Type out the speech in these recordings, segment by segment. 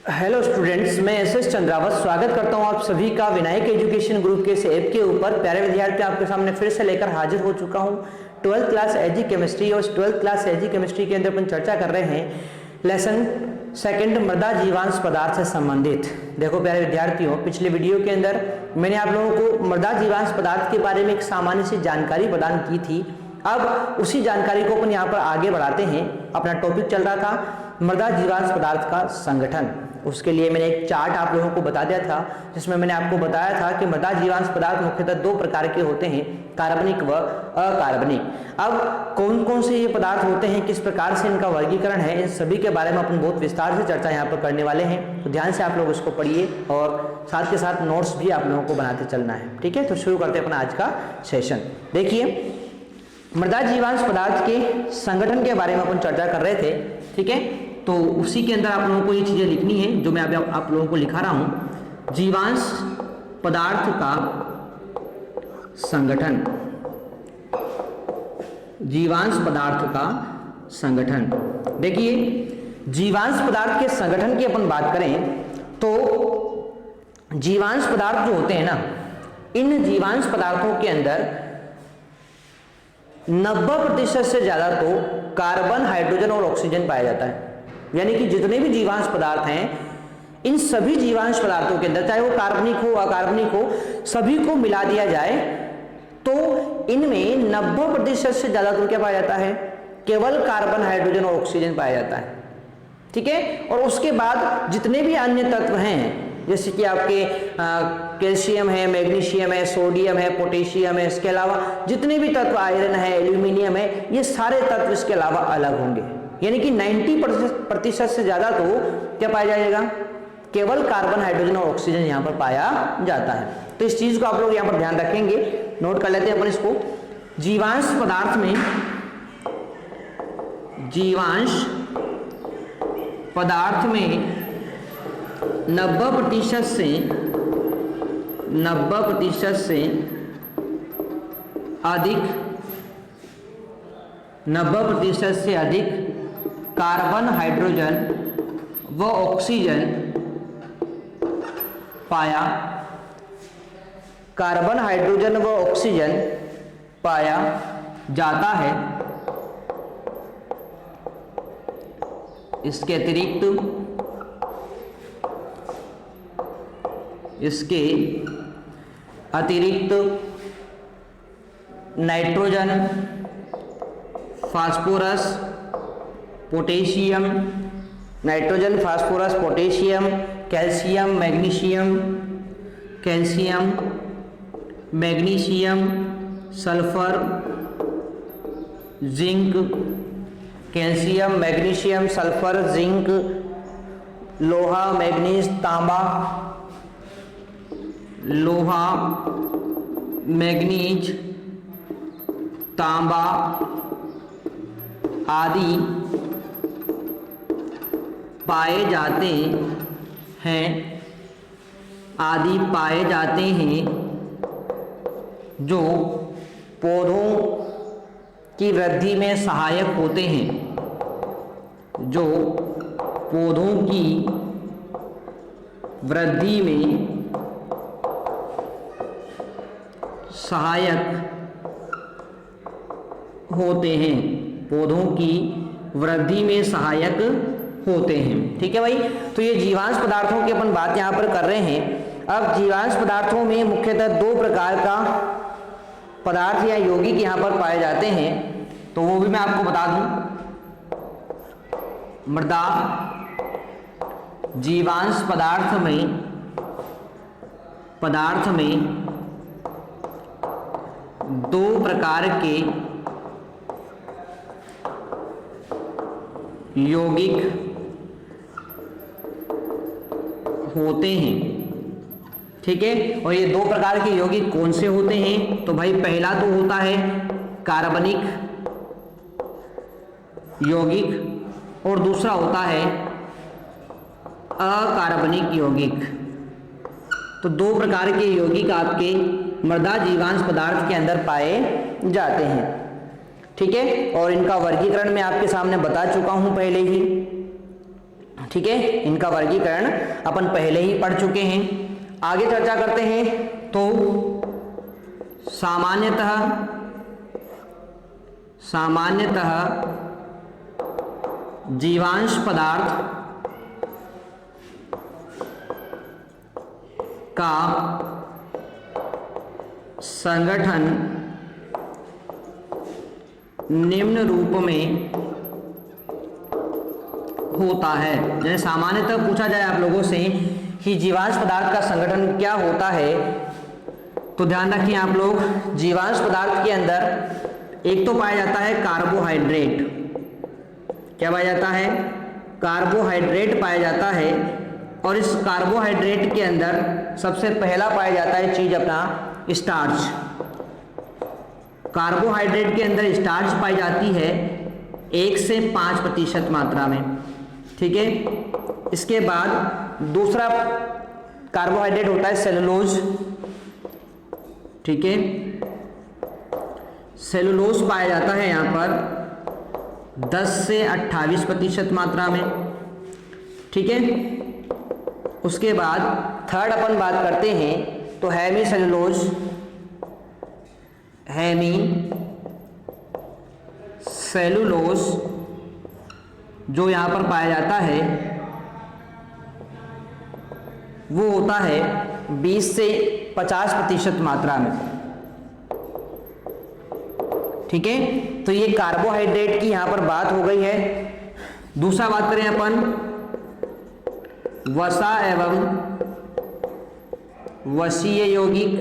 Hello students, मैं S Chandrawat स्वागत करता हूं आप सभी का विनायक एजुकेशन ग्रुप के इस ऐप के ऊपर। प्यारे विद्यार्थी, आपके सामने फिर से लेकर हाजिर हो चुका हूं 12th क्लास एजी केमिस्ट्री। और 12th क्लास एजी केमिस्ट्री के अंदर अपन चर्चा कर रहे हैं लेसन सेकंड मृदा जीवांश पदार्थ से संबंधित। देखो प्यारे विद्यार्थियों, पिछले वीडियो के अंदर मैंने आप लोगों को मृदा जीवांश पदार्थ के बारे में एक सामान्य सी जानकारी प्रदान की थी। अब उसी जानकारी को अपन यहाँ पर आगे बढ़ाते हैं। अपना टॉपिक चल रहा था मृदा जीवांश पदार्थ का संगठन। उसके लिए मैंने एक चार्ट आप लोगों को बता दिया था, जिसमें मैंने आपको बताया था कि मृदा जीवांश पदार्थ मुख्यतः दो प्रकार के होते हैं, कार्बनिक व अकार्बनिक। अब कौन कौन से ये पदार्थ होते हैं, किस प्रकार से इनका वर्गीकरण है, इन सभी के बारे में अपन बहुत विस्तार से चर्चा यहाँ पर करने वाले हैं। तो ध्यान से आप लोग इसको पढ़िए और साथ के साथ नोट्स भी आप लोगों को बनाते चलना है। ठीक है, तो शुरू करते हैं अपना आज का सेशन। देखिए, मृदा जीवांश पदार्थ के संगठन के बारे में अपन चर्चा कर रहे थे। ठीक है, तो उसी के अंदर आप लोगों को ये चीजें लिखनी है जो मैं आप लोगों को लिखा रहा हूं। जीवांश पदार्थ का संगठन, जीवांश पदार्थ का संगठन। देखिए, जीवांश पदार्थ के संगठन की अपन बात करें तो जीवांश पदार्थ जो होते हैं ना, इन जीवांश पदार्थों के अंदर 90% से ज्यादा तो कार्बन, हाइड्रोजन और ऑक्सीजन पाया जाता है। यानी कि जितने भी जीवांश पदार्थ हैं, इन सभी जीवांश पदार्थों के अंदर, चाहे वो कार्बनिक हो अकार्बनिक हो, सभी को मिला दिया जाए तो इनमें 90% से ज्यादा तो क्या पाया जाता है, केवल कार्बन, हाइड्रोजन और ऑक्सीजन पाया जाता है। ठीक है, और उसके बाद जितने भी अन्य तत्व हैं, जैसे कि आपके कैल्शियम है, मैग्नीशियम है, सोडियम है, पोटेशियम है, इसके अलावा जितने भी तत्व, आयरन है, एल्यूमिनियम है, ये सारे तत्व इसके अलावा अलग होंगे। यानी कि 90% से ज्यादा तो क्या पाया जाएगा, केवल कार्बन, हाइड्रोजन और ऑक्सीजन यहां पर पाया जाता है। तो इस चीज को आप लोग यहां पर ध्यान रखेंगे, नोट कर लेते हैं अपन इसको। जीवांश पदार्थ में, जीवांश पदार्थ में 90% से अधिक, 90% से अधिक कार्बन, हाइड्रोजन व ऑक्सीजन पाया, कार्बन, हाइड्रोजन व ऑक्सीजन पाया जाता है। इसके अतिरिक्त nitrogen, phosphorus, potassium, nitrogen, phosphorus, potassium, calcium, magnesium, sulphur, zinc, calcium, magnesium, sulphur, zinc, लोहा, मैग्नीज, तांबा, लोहा, मैग्नीज, तांबा आदि पाए जाते हैं, जो पौधों की वृद्धि में सहायक होते हैं, जो पौधों की वृद्धि में सहायक होते हैं, पौधों की वृद्धि में सहायक होते हैं। ठीक है भाई, तो ये जीवांश पदार्थों की अपन बात यहां पर कर रहे हैं। अब जीवांश पदार्थों में मुख्यतः दो प्रकार का पदार्थ या यौगिक यहां पर पाए जाते हैं, तो वो भी मैं आपको बता दूं। मृदा जीवांश पदार्थ में दो प्रकार के यौगिक होते हैं। ठीक है, और ये दो प्रकार के यौगिक कौन से होते हैं, तो भाई पहला तो होता है कार्बनिक यौगिक और दूसरा होता है अकार्बनिक यौगिक। तो दो प्रकार के यौगिक आपके मृदा जीवांश पदार्थ के अंदर पाए जाते हैं। ठीक है, और इनका वर्गीकरण मैं आपके सामने बता चुका हूं पहले ही। ठीक है, इनका वर्गीकरण अपन पहले ही पढ़ चुके हैं। आगे चर्चा करते हैं। तो सामान्यतः जीवांश पदार्थ का संगठन निम्न रूप में होता है। जैसे सामान्यतः पूछा जाए आप लोगों से कि जीवांश पदार्थ का संगठन क्या होता है, तो ध्यान रखिए आप लोग, जीवांश पदार्थ के अंदर एक तो पाया जाता है कार्बोहाइड्रेट। क्या पाया जाता है? कार्बोहाइड्रेट पाया जाता है। और इस कार्बोहाइड्रेट के अंदर सबसे पहला पाया जाता है चीज अपना स्टार्च। कार्बोहाइड्रेट के अंदर स्टार्च पाई जाती है 1 से 5% मात्रा में। ठीक है, इसके बाद दूसरा कार्बोहाइड्रेट होता है सेलुलोज। ठीक है, सेलुलोज पाया जाता है यहां पर 10 से 28% मात्रा में। ठीक है, उसके बाद थर्ड अपन बात करते हैं तो हेमी सेलुलोज, जो यहां पर पाया जाता है वो होता है 20 से 50% मात्रा में। ठीक है, तो ये कार्बोहाइड्रेट की यहां पर बात हो गई है। दूसरा बात करें अपन वसा एवं वसीय यौगिक।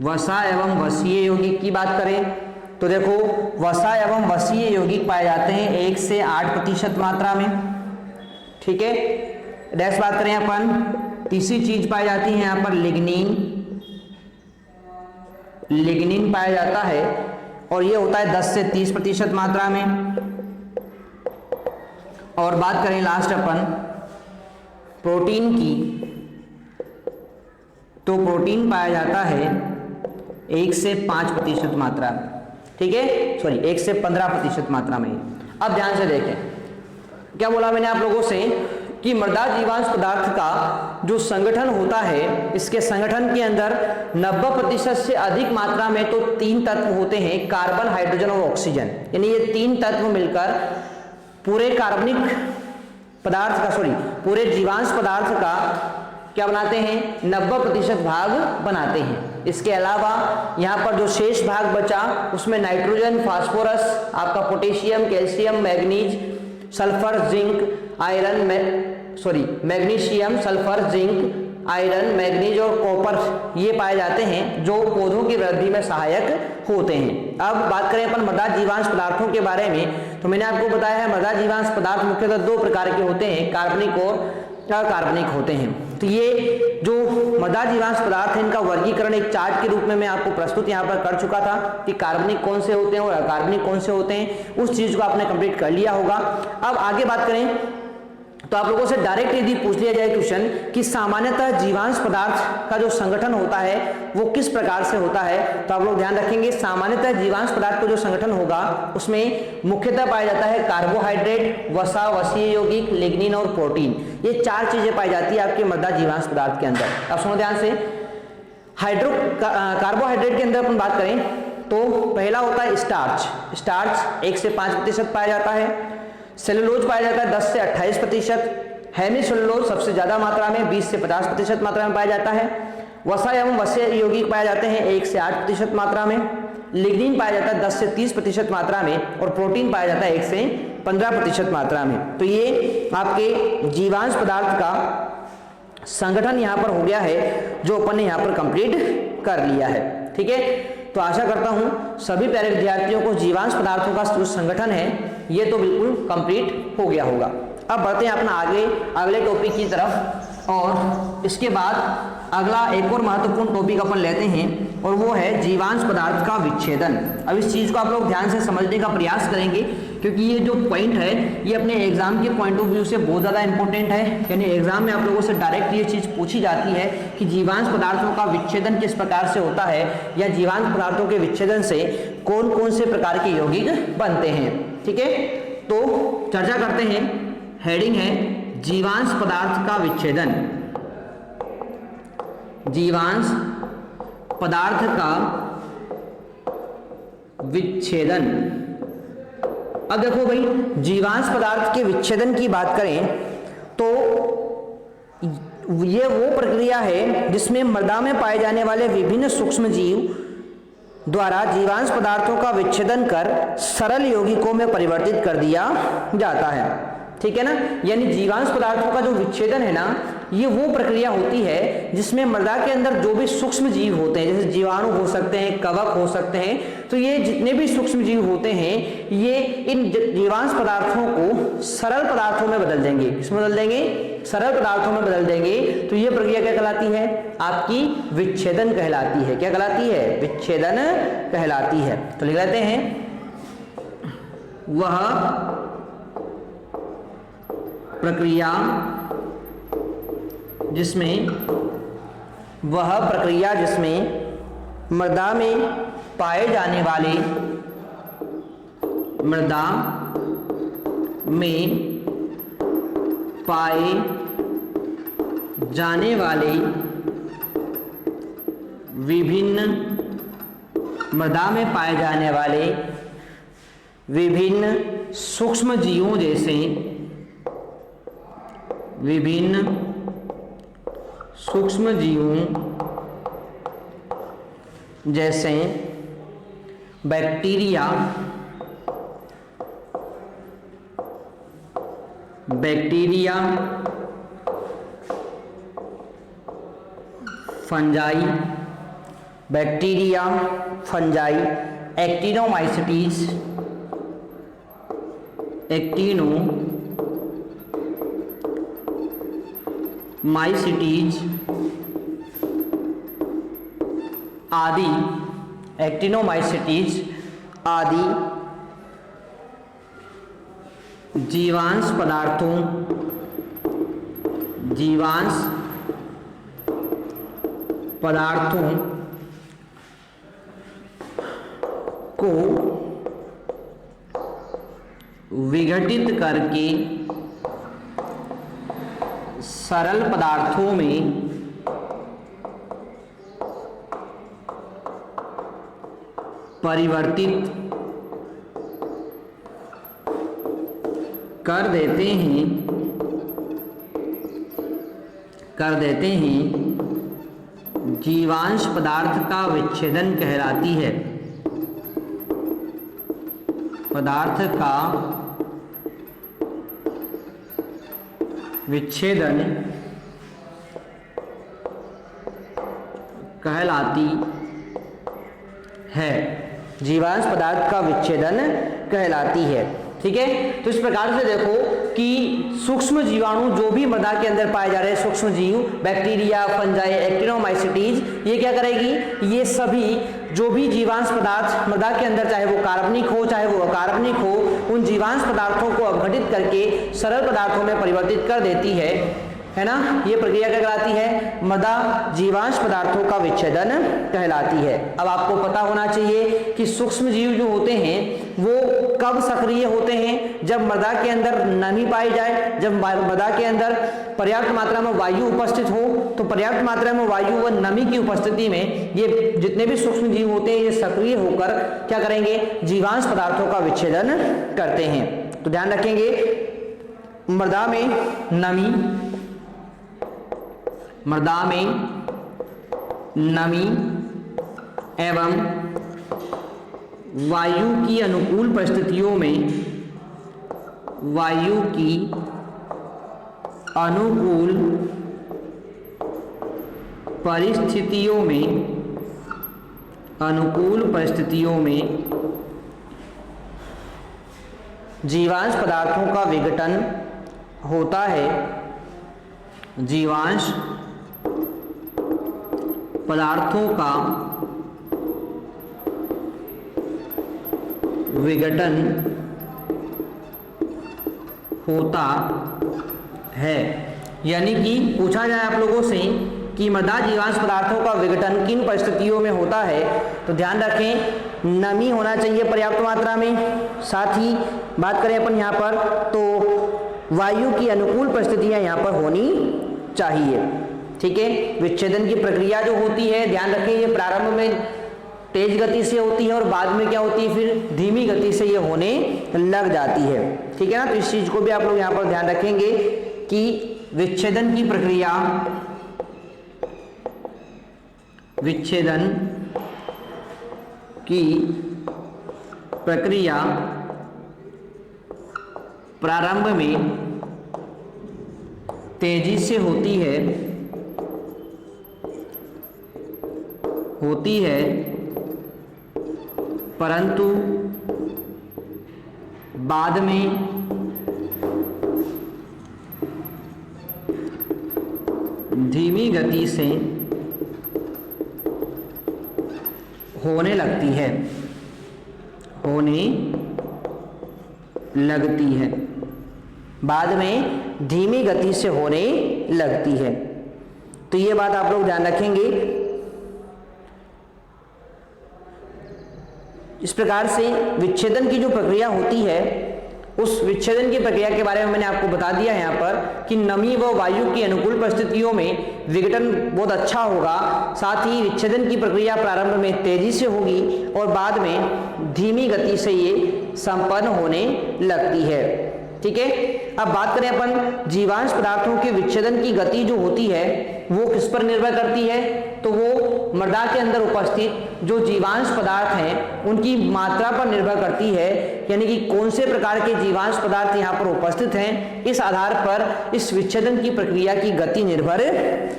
वसा एवं वसीय यौगिक की बात करें तो देखो, वसा एवं वसीय यौगिक पाए जाते हैं 1 से 8% मात्रा में। ठीक है, नेक्स्ट बात करें अपन, तीसरी चीज पाई जाती है यहां पर लिग्निन पाया जाता है और ये होता है 10 से 30% मात्रा में। और बात करें लास्ट अपन प्रोटीन की, तो प्रोटीन पाया जाता है 1 से 5% मात्रा में। ठीक है, सॉरी 1 से 15% मात्रा में। अब ध्यान से देखें, क्या बोला मैंने आप लोगों से कि मृदा जीवांश पदार्थ का जो संगठन होता है, इसके संगठन के अंदर 90% से अधिक मात्रा में तो 3 तत्व होते हैं, कार्बन, हाइड्रोजन और ऑक्सीजन। यानी ये 3 तत्व मिलकर पूरे कार्बनिक पदार्थ का, सॉरी पूरे जीवांश पदार्थ का क्या बनाते हैं? 90% भाग बनाते हैं। इसके अलावा यहाँ पर जो शेष भाग बचा उसमें नाइट्रोजन, फास्फोरस, आपका potassium, calcium, manganese, sulphur, zinc, iron, magnesium, sulphur, zinc, iron, manganese और कॉपर ये पाए जाते हैं जो पौधों की वृद्धि में सहायक होते हैं। अब बात करें अपन मृदा जीवांश पदार्थों के बारे में, तो मैंने आपको बताया है मृदा जीवांश पदार्थ मुख्यतः 2 प्रकार के होते हैं, कार्बनिक और अकार्बनिक होते हैं। तो ये जो मृदा जीवांश पदार्थ है इनका वर्गीकरण एक चार्ट के रूप में मैं आपको प्रस्तुत यहाँ पर कर चुका था कि कार्बनिक कौन से होते हैं और अकार्बनिक कौन से होते हैं। उस चीज को आपने कंप्लीट कर लिया होगा। अब आगे बात करें तो आप लोगों से डायरेक्ट यदि पूछ लिया जाए क्वेश्चन कि सामान्यतः जीवांश पदार्थ का जो संगठन होता है वो किस प्रकार से होता है, तो आप लोग ध्यान रखेंगे सामान्यतः जीवांश पदार्थ का जो संगठन होगा उसमें मुख्यतः पाया जाता है कार्बोहाइड्रेट, वसा, वसीय यौगिक, लिग्निन और प्रोटीन। ये 4 चीजें पाई जाती है आपके मृदा जीवांश पदार्थ के अंदर। अब सुनो ध्यान से, कार्बोहाइड्रेट के अंदर अपन बात करें तो पहला होता है स्टार्च 1 से 5% पाया जाता है। सेलुलोज पाया जाता है 10 से 28%। हेमी सेलुलोज सबसे ज्यादा मात्रा में 20 से 50% मात्रा में पाया जाता है। वसा एवं वसीय यौगिक पाए जाते हैं 1 से 8% मात्रा में। लिग्निन पाया जाता है 10 से 30% मात्रा में और प्रोटीन पाया जाता है 1 से 15% मात्रा में। तो ये आपके जीवांश पदार्थ का संगठन यहाँ पर हो गया है जो अपन ने यहाँ पर कंप्लीट कर लिया है। ठीक है, तो आशा करता हूं सभी प्यारे विद्यार्थियों को जीवांश पदार्थों का जो संगठन है ये तो बिल्कुल कंप्लीट हो गया होगा। अब बढ़ते हैं अपना अगले टॉपिक की तरफ, और इसके बाद अगला एक और महत्वपूर्ण टॉपिक अपन लेते हैं और वो है जीवांश पदार्थ का विच्छेदन। अब इस चीज को आप लोग ध्यान से समझने का प्रयास करेंगे क्योंकि ये जो पॉइंट है ये अपने एग्जाम के पॉइंट ऑफ व्यू से बहुत ज्यादा इंपॉर्टेंट है। यानी एग्जाम में आप लोगों से डायरेक्ट ये चीज पूछी जाती है कि जीवांश पदार्थों का विच्छेदन किस प्रकार से होता है या जीवांश पदार्थों के विच्छेदन से कौन कौन से प्रकार के यौगिक बनते हैं। ठीक है, तो चर्चा करते हैं। हेडिंग है जीवांश पदार्थ का विच्छेदन। जीवांश पदार्थ का विच्छेदन। अब देखो भाई, जीवांश पदार्थ के विच्छेदन की बात करें तो ये वो प्रक्रिया है जिसमें मृदा में पाए जाने वाले विभिन्न सूक्ष्म जीव द्वारा जीवांश पदार्थों का विच्छेदन कर सरल यौगिकों में परिवर्तित कर दिया जाता है, ठीक है ना। यानी जीवांश पदार्थों का जो विच्छेदन है ना, ये वो प्रक्रिया होती है जिसमें मृदा के अंदर जो भी सूक्ष्म जीव होते हैं, जैसे जीवाणु हो सकते हैं, कवक हो सकते हैं, तो ये जितने भी सूक्ष्म जीव होते हैं ये इन जीवांश पदार्थों को सरल पदार्थों में बदल देंगे। किसमें बदल देंगे? सरल पदार्थों में बदल देंगे। तो ये प्रक्रिया क्या कहलाती है? आपकी विच्छेदन कहलाती है। क्या कहलाती है? विच्छेदन कहलाती है। तो लिख लेते हैं, वह प्रक्रिया जिसमें मृदा में पाए जाने वाले विभिन्न सूक्ष्म जीवों जैसे बैक्टीरिया, फंजाई, एक्टिनोमाइसीटीज आदि जीवांश पदार्थों को विघटित करके सरल पदार्थों में परिवर्तित कर देते हैं जीवांश पदार्थ का विच्छेदन कहलाती है। पदार्थ का विच्छेदन कहलाती है। जीवांश पदार्थ का विच्छेदन कहलाती है, ठीक है। तो इस प्रकार से देखो कि सूक्ष्म जीवाणु जो भी मृदा के अंदर पाए जा रहे हैं, सूक्ष्म जीव, बैक्टीरिया, फंजाई, एक्टिनोमाइसीटीज, ये क्या करेगी? ये सभी जो भी जीवांश पदार्थ मृदा के अंदर, चाहे वो कार्बनिक हो चाहे वो अकार्बनिक हो, उन जीवांश पदार्थों को अपघटित करके सरल पदार्थों में परिवर्तित कर देती है ना। ये प्रक्रिया क्या कहलाती है? मृदा जीवांश पदार्थों का विच्छेदन कहलाती है। अब आपको पता होना चाहिए कि सूक्ष्म जीव जो होते हैं वो कब सक्रिय होते हैं? जब मृदा के अंदर नमी पाई जाए, जब मृदा के अंदर पर्याप्त मात्रा में वायु उपस्थित हो। तो पर्याप्त मात्रा में वायु व नमी की उपस्थिति में ये जितने भी सूक्ष्म जीव होते हैं ये सक्रिय होकर क्या करेंगे? जीवांश पदार्थों का विच्छेदन करते हैं। तो ध्यान रखेंगे, मृदा में नमी एवं वायु की अनुकूल परिस्थितियों में जीवांश पदार्थों का विघटन होता है। जीवांश पदार्थों का विघटन होता है। यानी कि पूछा जाए आप लोगों से कि मृदा जीवांश पदार्थों का विघटन किन परिस्थितियों में होता है, तो ध्यान रखें नमी होना चाहिए पर्याप्त मात्रा में, साथ ही बात करें अपन यहाँ पर तो वायु की अनुकूल परिस्थितियां यहाँ पर होनी चाहिए। ठीक है, विच्छेदन की प्रक्रिया जो होती है ध्यान रखें ये प्रारंभ में तेज गति से होती है और बाद में क्या होती है फिर धीमी गति से ये होने लग जाती है। ठीक है ना, तो इस चीज को भी आप लोग यहाँ पर ध्यान रखेंगे कि विच्छेदन की प्रक्रिया प्रारंभ में तेजी से होती है परंतु बाद में धीमी गति से होने लगती है। बाद में धीमी गति से होने लगती है। तो ये बात आप लोग ध्यान रखेंगे। इस प्रकार से विच्छेदन की जो प्रक्रिया होती है उस विच्छेदन की प्रक्रिया के बारे में मैंने आपको बता दिया यहाँ पर कि नमी व वायु की अनुकूल परिस्थितियों में विघटन बहुत अच्छा होगा, साथ ही विच्छेदन की प्रक्रिया प्रारंभ में तेजी से होगी और बाद में धीमी गति से ये संपन्न होने लगती है। ठीक है, अब बात करें अपन जीवांश पदार्थों के विच्छेदन की गति जो होती है वो किस पर निर्भर करती है, तो वो मृदा के अंदर उपस्थित जो जीवांश पदार्थ हैं उनकी मात्रा पर निर्भर करती है, यानी कि कौन से प्रकार के जीवांश पदार्थ यहाँ पर उपस्थित हैं इस आधार पर इस विच्छेदन की प्रक्रिया की गति निर्भर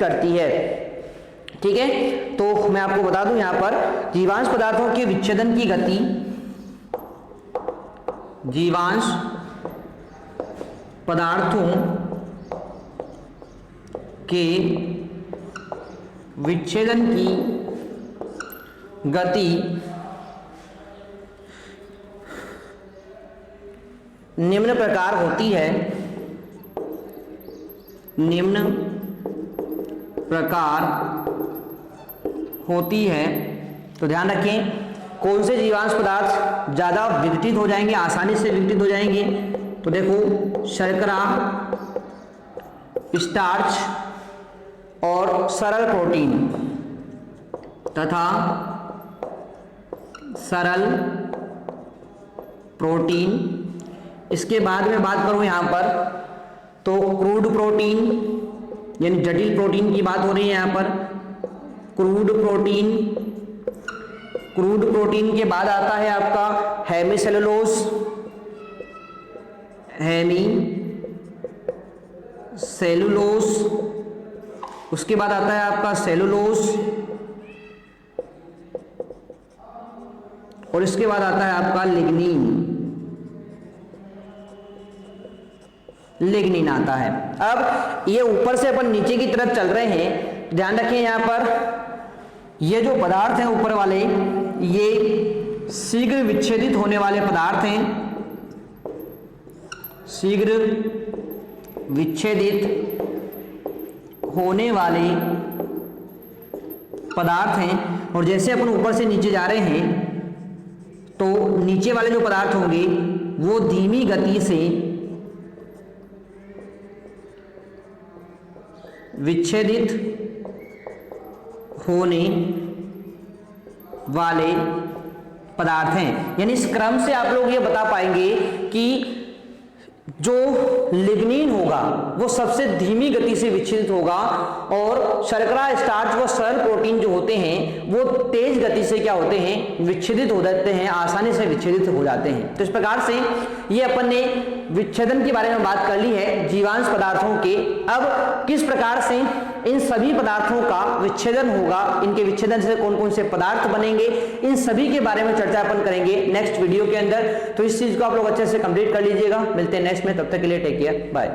करती है। ठीक है, तो मैं आपको बता दूं यहाँ पर जीवांश पदार्थों के विच्छेदन की गति जीवांश पदार्थों के विच्छेदन की गति निम्न प्रकार होती है। तो ध्यान रखें कौन से जीवांश पदार्थ ज्यादा विघटित हो जाएंगे, आसानी से विघटित हो जाएंगे, तो देखो शर्करा, स्टार्च और सरल प्रोटीन तथा सरल प्रोटीन। इसके बाद में बात करूं यहां पर तो क्रूड प्रोटीन यानी जटिल प्रोटीन की बात हो रही है यहां पर। क्रूड प्रोटीन के बाद आता है आपका हेमीसेलुलोज, उसके बाद आता है आपका सेलुलोज और इसके बाद आता है आपका लिग्निन आता है। अब ये ऊपर से अपन नीचे की तरफ चल रहे हैं, ध्यान रखें यहां पर ये जो पदार्थ हैं ऊपर वाले ये शीघ्र विच्छेदित होने वाले पदार्थ हैं, शीघ्र विच्छेदित होने वाले पदार्थ हैं। और जैसे अपन ऊपर से नीचे जा रहे हैं तो नीचे वाले जो पदार्थ होंगे वो धीमी गति से विच्छेदित होने वाले पदार्थ हैं। यानी इस क्रम से आप लोग ये बता पाएंगे कि जो लिग्निन होगा वो सबसे धीमी गति से विच्छेदित होगा और शर्करा, स्टार्च व सरल प्रोटीन जो होते हैं वो तेज गति से क्या होते हैं, विच्छेदित हो जाते हैं, आसानी से विच्छेदित हो जाते हैं। तो इस प्रकार से ये अपन ने विच्छेदन के बारे में बात कर ली है जीवांश पदार्थों के। अब किस प्रकार से इन सभी पदार्थों का विच्छेदन होगा, इनके विच्छेदन से कौन कौन से पदार्थ बनेंगे, इन सभी के बारे में चर्चा अपन करेंगे नेक्स्ट वीडियो के अंदर। तो इस चीज को आप लोग अच्छे से कंप्लीट कर लीजिएगा। मिलते हैं नेक्स्ट में, तब तक के लिए टेक केयर, बाय।